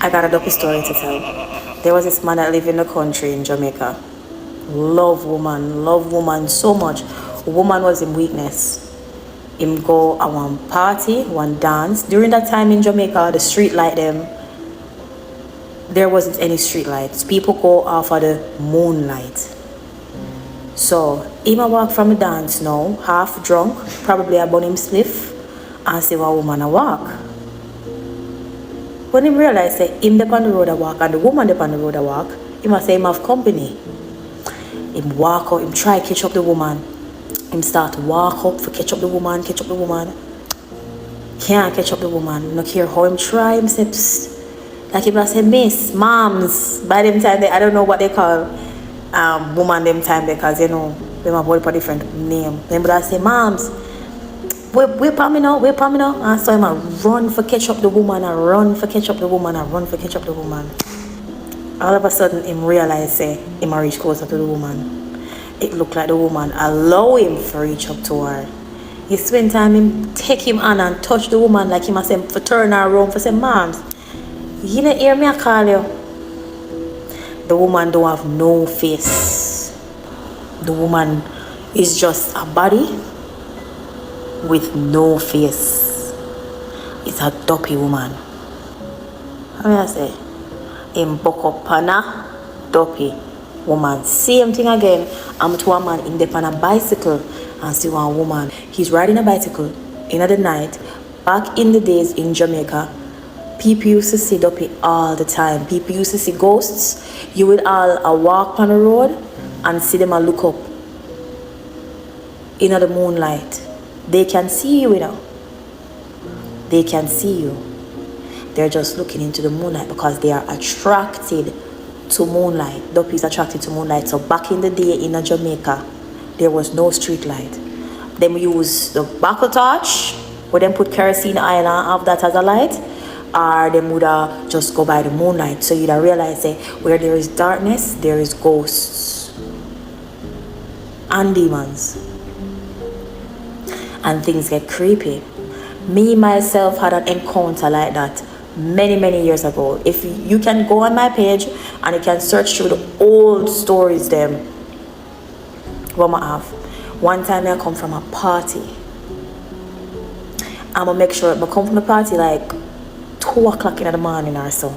I got a Duppy story to tell. There was this man that lived in the country in Jamaica. Love woman so much. Woman was him weakness. Him go at one party, one dance. During that time in Jamaica, the street light them, there wasn't any street lights. People go off of the Moonlight. So him a walk from a dance now, half drunk, probably a bun him spliff, and see one woman a walk. When him realize that him up on the road a walk and the woman up on the road a walk, he must say him have company. Him walk out, him try catch up the woman. Him start to walk up for catch up the woman. Can't catch up the woman. No care how him try, him say, psst. Like him say, miss, moms. By them time, I don't know what they call woman them time because, you know, they have a different name. Then but I say, moms, wait for me now. And so I run for catch up the woman, All of a sudden, him realize, say, him reach closer to the woman. It looked like the woman allow him to reach up to her. He spend time him take him on and touch the woman like him say for turn her around for say, moms, you didn't hear me I call you. The woman don't have no face. The woman is just a body with no face. It's a Duppy woman. How may I say? Him buck up pana Duppy woman. Same thing again. I'm to a man in the on a bicycle and see one woman. He's riding a bicycle in the night. Back in the days in Jamaica, people used to see Duppy all the time. People used to see ghosts. You would all walk on the road and see them and look up in the moonlight. They can see you, you know. They can see you. They're just looking into the moonlight because they are attracted to moonlight. Duppy is attracted to moonlight. So back in the day in Jamaica, there was no street light. Them use the buckle torch, where them put kerosene oil and have that as a light, or them would just go by the moonlight. So you'd realize that where there is darkness, there is ghosts and demons. And things get creepy. Me, myself, had an encounter like that many years ago. If you can go on my page and you can search through the old stories them what I have. One time I come from a party. I'ma make sure I come from the party like 2 o'clock in the morning or so.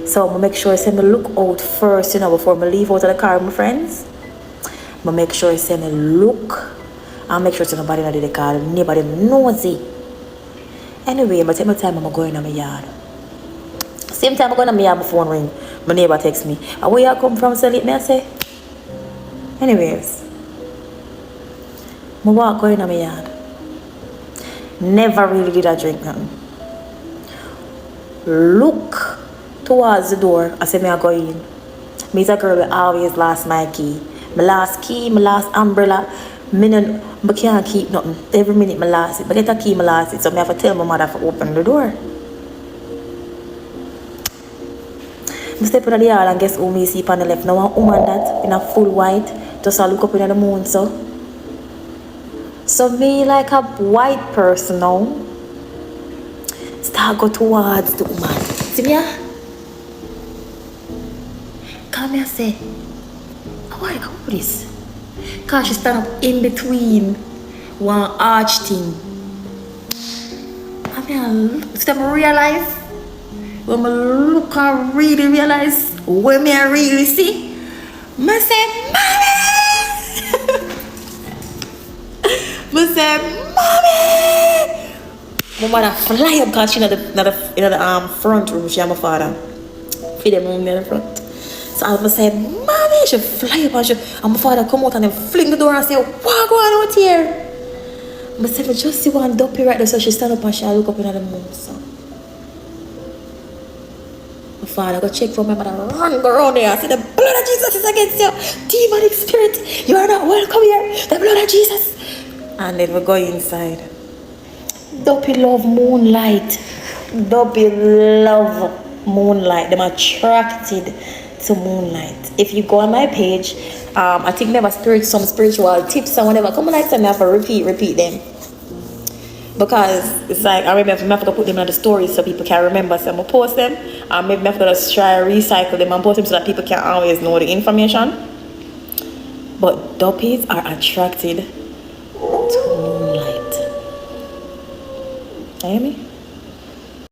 So I'ma make sure I send me look out first, you know, before I leave out of the car with my friends. I'ma make sure I send me look and make sure nobody in the car, nobody nosy. Anyway, but take my time, I'm going to my yard. Same time I'm going to my yard, my phone ring. My neighbor texts me. And where you come from, Sally? I say. Anyways, I walk going to my yard. Never really did I drink nothing. Look towards the door. I say, I go in. Me's a girl who always lost my key. My last key, my last umbrella. I can't keep nothing. Every minute I lost it. I get a key, I lost it. So I have to tell my mother to open the door. I step in the yard and guess who me see on the left. Now one woman that in a full white just look up in the moon. So me like a white person now start go towards the woman. See me here? Come here say, why this? Because she stand up in between one arch thing. I realize, when I look and really realize, when I really see, I say, Mommy! I say, Mommy! My mother fly up because she's in the front room. She and my father. Feed them room in the front. So I say, Mommy, she fly up and my father come out and then fling the door and say, what going out here? I said, I just see one Duppy right there. So she stand up and she look up in the moon. So my father go check for my mother, run go around there. I said, the blood of Jesus is against you. Demonic spirit, you are not welcome here. The blood of Jesus. And then we go inside. Duppy love moonlight. Duppy love moonlight. Them attracted to moonlight. If you go on my page, I think they have some spiritual tips and whatever. Come on, like me have to repeat them. Because it's like I maybe have to put them in the stories so people can remember. So I'm gonna post them, and maybe I have to just try to recycle them and post them so that people can always know the information. But duppies are attracted